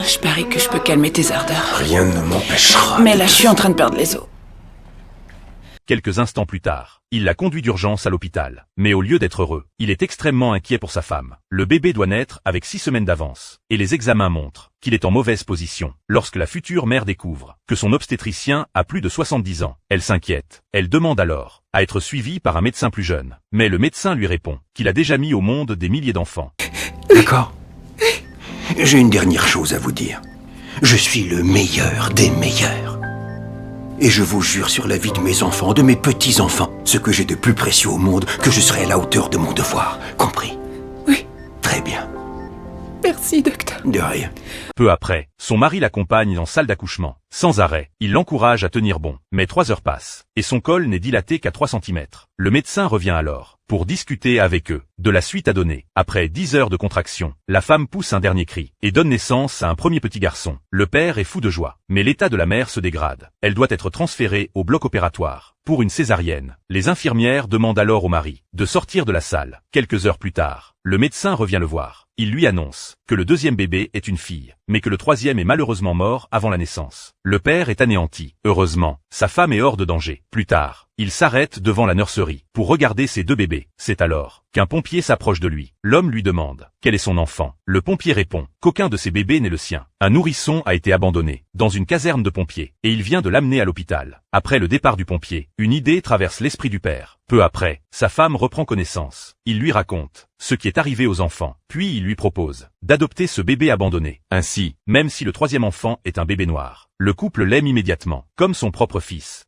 Je parie que je peux calmer tes ardeurs. Rien ne m'empêchera. Mais là, je suis en train de perdre les os. Quelques instants plus tard, il la conduit d'urgence à l'hôpital. Mais au lieu d'être heureux, il est extrêmement inquiet pour sa femme. Le bébé doit naître avec 6 semaines d'avance. Et les examens montrent qu'il est en mauvaise position. Lorsque la future mère découvre que son obstétricien a plus de 70 ans, elle s'inquiète. Elle demande alors à être suivie par un médecin plus jeune. Mais le médecin lui répond qu'il a déjà mis au monde des milliers d'enfants. D'accord. J'ai une dernière chose à vous dire. Je suis le meilleur des meilleurs. Et je vous jure sur la vie de mes enfants, de mes petits-enfants, ce que j'ai de plus précieux au monde, que je serai à la hauteur de mon devoir. Compris? Oui. Très bien. Merci, docteur. De rien. Peu après, son mari l'accompagne en salle d'accouchement. Sans arrêt, il l'encourage à tenir bon. Mais 3 heures passent, et son col n'est dilaté qu'à 3 cm. Le médecin revient alors pour discuter avec eux de la suite à donner. Après 10 heures de contraction, la femme pousse un dernier cri et donne naissance à un premier petit garçon. Le père est fou de joie, mais l'état de la mère se dégrade. Elle doit être transférée au bloc opératoire pour une césarienne. Les infirmières demandent alors au mari de sortir de la salle. Quelques heures plus tard, le médecin revient le voir. Il lui annonce que le deuxième bébé est une fille, mais que le troisième est malheureusement mort avant la naissance. Le père est anéanti. Heureusement, sa femme est hors de danger. Plus tard, il s'arrête devant la nurserie pour regarder ses 2 bébés. C'est alors qu'un pompier s'approche de lui. L'homme lui demande quel est son enfant. Le pompier répond qu'aucun de ses bébés n'est le sien. Un nourrisson a été abandonné dans une caserne de pompiers et il vient de l'amener à l'hôpital. Après le départ du pompier, une idée traverse l'esprit du père. Peu après, sa femme reprend connaissance. Il lui raconte ce qui est arrivé aux enfants, puis il lui propose d'adopter ce bébé abandonné. Ainsi, même si le troisième enfant est un bébé noir, le couple l'aime immédiatement, comme son propre fils.